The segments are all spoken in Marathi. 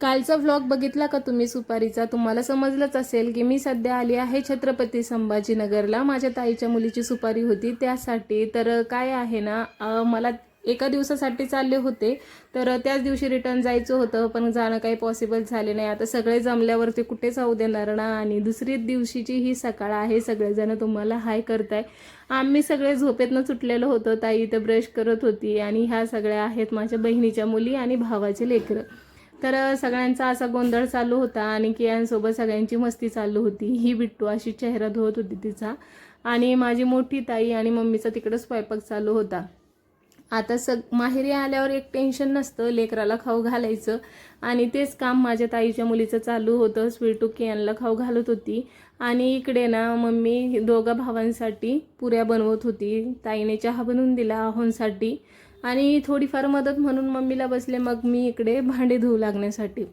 कालचा व्लॉग बघितला का तुम्ही सुपारीचा? तुम्हाला समजलंच असेल की मी सध्या आली आहे छत्रपती संभाजीनगरला. माझ्या ताईच्या मुलीची सुपारी होती त्यासाठी. तर काय आहे ना, मला एका दिवसासाठी चालले होते, तर त्याच दिवशी रिटर्न जायचं होतं, पण जाणं काही पॉसिबल झाले नाही. आता सगळे जमल्यावरती कुठे जाऊ देणार ना. आणि दुसरी दिवशीची ही सकाळ आहे, सगळेजण तुम्हाला हाय करताय. आम्ही सगळे झोपेतनं सुटलेलो होतो. ताई इथं ब्रश करत होती आणि ह्या सगळ्या आहेत माझ्या बहिणीच्या मुली आणि भावाचे लेकरं. तर सगळ्यांचा असा गोंधळ चालू होता आणि कियांसोबत सगळ्यांची मस्ती चालू होती. ही बिट्टू अशी चेहरा धुवत होती तिचा, आणि माझी मोठी ताई आणि मम्मीचा तिकडं स्वयंपाक चालू होता. आता माहेरी आल्यावर एक टेन्शन नसतं, लेकराला खाऊ घालायचं, आणि तेच काम माझ्या ताईच्या मुलीचं चालू होतं. स्वीटू कियांना खाऊ घालत होती आणि इकडे ना मम्मी दोघा भावांसाठी पुऱ्या बनवत होती. ताईने चहा बनवून दिला आहोंसाठी आणि थोडीफार मदत म्हणून मम्मीला बसले. मग मी इकडे भांडे धुवू लागण्यासाठी.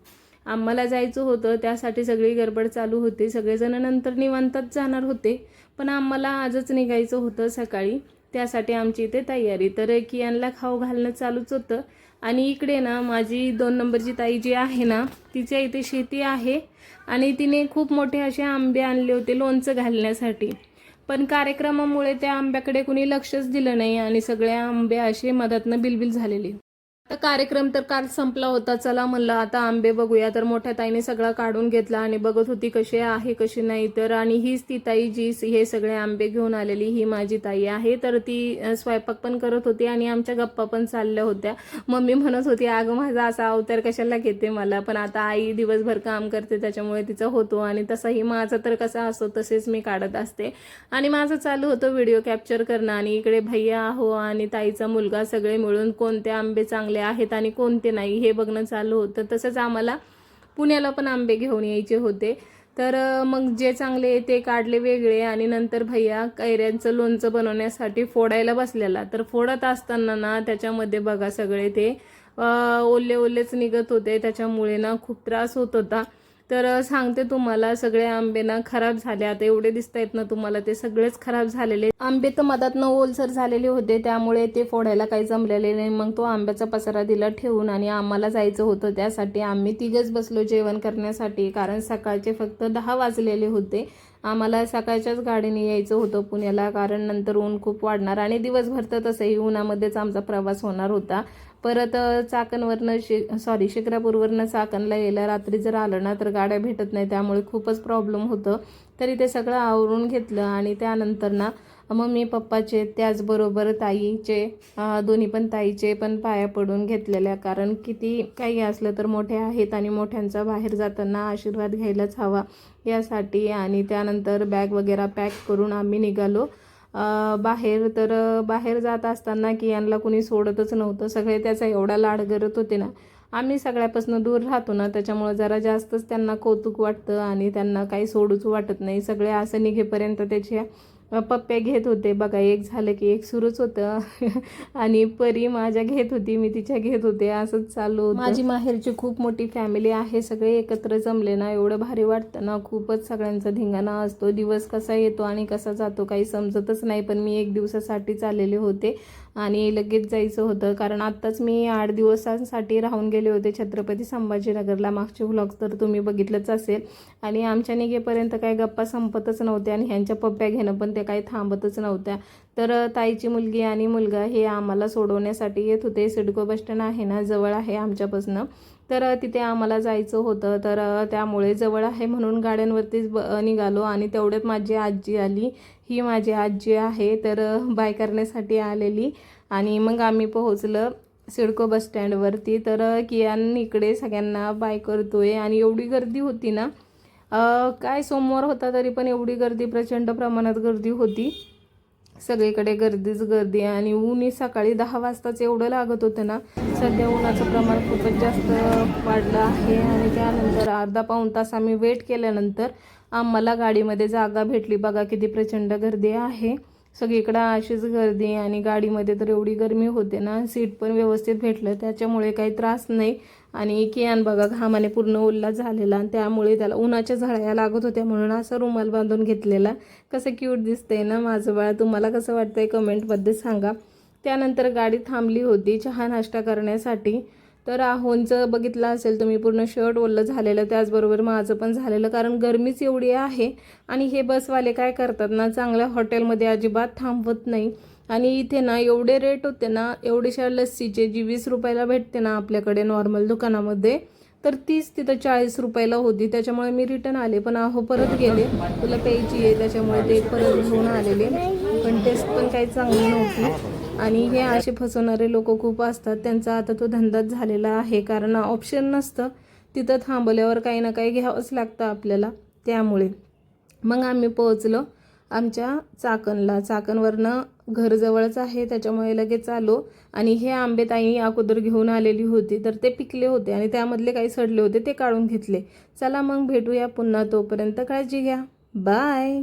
आम्हाला जायचं होतं, त्यासाठी सगळी गडबड चालू होती. सगळेजण नंतर निवांतात जाणार होते, पण आम्हाला आजच निघायचं होतं सकाळी, त्यासाठी आमची इथे तयारी. तर कियांना खाऊ घालणं चालूच होतं. आणि इकडे ना माझी 2 नंबरची ताई जी आहे ना, तिच्या इथे शेती आहे आणि तिने खूप मोठे असे आंबे आणले होते लोणचं घालण्यासाठी. पण कार्यक्रमामुळे त्या आंब्याकडे कुणी लक्षच दिलं नाही आणि सगळे आंबे असे मधातनं बिलबिल झालेले. कार्यक्रम तर काल संपला होता. चला म्हणलं आता आंबे बघूया. तर मोठ्या ताईने सगळं काढून घेतला आणि बघत होती कसे आहे कसे नाही. तर आणि हीच ती ताई जी हे सगळे आंबे घेऊन आलेली, ही माझी ताई आहे. तर ती स्वयंपाक पण करत होती आणि आमच्या गप्पा पण चालल्या होत्या. मम्मी म्हणत होती, अगं माझा असा अवतार कशाला घेते मला, पण आता आई दिवसभर काम करते त्याच्यामुळे तिचा होतो. आणि तसाही माझा तर कसा असतो तसेच मी काढत असते. आणि माझं चालू होतं व्हिडिओ कॅप्चर करणं. आणि इकडे भैया हो आणि ताईचा मुलगा सगळे मिळून कोणते आंबे चांगले आहेत आणि कोणते नाही हे बघणं चालू होतं. तसंच आम्हाला पुण्याला पण आंबे घेऊन यायचे होते. तर मग जे चांगले ते काढले वेगळे. आणि नंतर भैया कैऱ्यांचं लोणचं बनवण्यासाठी फोडायला बसलेला. तर फोडत असताना ना त्याच्यामध्ये बघा सगळे ते ओले ओलेच निघत होते, त्याच्यामुळे ना खूप त्रास होत होता. तर सांगते तुम्हाला, सगळे आंबे ना खराब झाले. आता एवढे दिसत आहेत ना तुम्हाला, ते सगळेच खराब झालेले आंबे. तर मधातनं ओलसर झालेले होते, त्यामुळे ते फोडायला काही जमलेले नाही. मग तो आंब्याचा पसारा दिला ठेवून आणि आम्हाला जायचं होतं. त्यासाठी आम्ही तिघच बसलो जेवण करण्यासाठी, कारण सकाळचे फक्त 10 वाजलेले होते. आम्हाला सकाळच्याच गाडीने यायचं होतं पुण्याला, कारण नंतर ऊन खूप वाढणार आणि दिवसभर तर तसंही उन्हामध्येच आमचा प्रवास होणार होता. परत चाकणवरनं शिक्रापूरवरनं चाकणला यायला रात्री जर आलं ना तर गाड्या भेटत नाही, त्यामुळे खूपच प्रॉब्लेम होतं. तरी ते सगळं आवरून घेतलं आणि त्यानंतर ना मम्मी पप्पाचे त्याचबरोबर ताईचे दोन्ही पण ताईचे पण पाया पडून घेतलेल्या, कारण किती काही असलं तर मोठे आहेत आणि मोठ्यांचा बाहेर जाताना आशीर्वाद घ्यायलाच हवा यासाठी. आणि त्यानंतर बॅग वगैरे पॅक करून आम्ही निघालो बाहेर. तर बाहेर जात असताना की यांना कुणी सोडतच नव्हतं. सगळे त्याचा एवढा लाड करत होते ना. आम्ही सगळ्यापासून दूर राहतो ना, त्याच्यामुळे जरा जास्तच त्यांना कौतुक वाटतं आणि त्यांना काही सोडूच वाटत नाही. सगळे असं निघेपर्यंत त्याच्या पप्प्या घेत होते बघा, एक झालं की एक सुरूच होतं. आणि परी माझ्या घेत होती, मी तिच्या घेत होते, असंच चालू होतं. माझी माहेरची खूप मोठी फॅमिली आहे, सगळे एकत्र जमले ना एवढं भारी वाटतं ना. खूपच सगळ्यांचा धिंगाणा असतो. दिवस कसा येतो आणि कसा जातो काही समजतच नाही. पण मी 1 दिवसासाठी चाललेले होते आणि लगेच जायचं होतं, कारण आत्ताच मी 8 दिवसांसाठी राहून गेले होते छत्रपती संभाजीनगरला. मागचे व्लॉग्स तर तुम्ही बघितलंच असेल. आणि आमच्या निघेपर्यंत काही गप्पा संपतच नव्हत्या आणि ह्यांच्या पप्प्या घेणं पण ते काही थांबतच नव्हत्या. तर ताईची मुलगी आणि मुलगा हे आम्हाला सोडवण्यासाठी येत होते. सिडको बसस्टँड आहे ना, जवळ आहे आमच्यापासून, तर तिथे आम्हाला जायचं होतं. तर त्यामुळे जवळ आहे म्हणून गाड्यांवरतीच निघालो. आणि तेवढ्यात माझी आजी आली. ही माझी आजी आहे, तर बाय करण्यासाठी आलेली. आणि मग आम्ही पोहोचलं सिडको बसस्टँडवरती. तर कियान इकडे सगळ्यांना बाय करतोय आणि एवढी गर्दी होती ना, काय सोमवार होता तरी पण एवढी गर्दी, प्रचंड प्रमाणात गर्दी होती. सगळीकडे गर्दीच गर्दी. आणि ऊनही सकाळी 10 वाजताच एवढं लागत होतं ना. सध्या उन्हाचं प्रमाण खूपच जास्त वाढलं आहे. आणि त्यानंतर अर्धा पाऊण तास आम्ही वेट केल्यानंतर आम्हाला गाडीमध्ये जागा भेटली. बघा किती प्रचंड गर्दी आहे सगळीकडं, अशीच गर्दी. आणि गाडीमध्ये तर एवढी गरमी होते ना, सीट पण व्यवस्थित भेटलं त्याच्यामुळे काही त्रास नाही. आणि कियान बघा घामाने पूर्ण ओला झालेला, आणि त्यामुळे त्याला उन्हाच्या झळ्या लागत होत्या म्हणून असा रुमाल बांधून घेतलेला. कसं क्यूट दिसतंय ना माझं बाळ. तुम्हाला कसं वाटतंय कमेंटमध्ये सांगा. त्यानंतर गाडी थांबली होती चहा नाश्ता करण्यासाठी. तर आहोंचं बघितलं असेल तुम्ही, पूर्ण शर्ट ओलं झालेलं, त्याचबरोबर माझं पण झालेलं, कारण गरमीच एवढी आहे. आणि हे बसवाले काय करतात ना, चांगल्या हॉटेलमध्ये अजिबात थांबवत नाही. आणि इथे ना एवढे रेट होते ना, एवढ्याशा लस्सीचे जी 20 रुपयाला भेटते ना आपल्याकडे नॉर्मल दुकानामध्ये, तर तीच तिथं 40 रुपयाला होती. त्याच्यामुळे मी रिटर्न आले, पण अहो परत गेले, तुला प्यायची आहे त्याच्यामुळे ते परत घेऊन आलेले. पण टेस्ट पण काही चांगली नव्हती. आणि हे असे फसवणारे लोक खूप असतात. त्यांचा आता तो धंदाच झालेला आहे, कारण ऑप्शन नसतं, तिथं थांबल्यावर काही ना काही घ्यावंच लागतं आपल्याला. त्यामुळे मग आम्ही पोहोचलो आमच्या चाकणला. चाकणवरनं घर जवळच आहे, त्याच्यामुळे लगेच आलो. आणि हे आंबे ताई अगोदर घेऊन आलेली होती, तर ते पिकले होते आणि त्यामधले काही सडले होते, ते काढून घेतले. चला मग भेटूया पुन्हा, तोपर्यंत काळजी घ्या, बाय.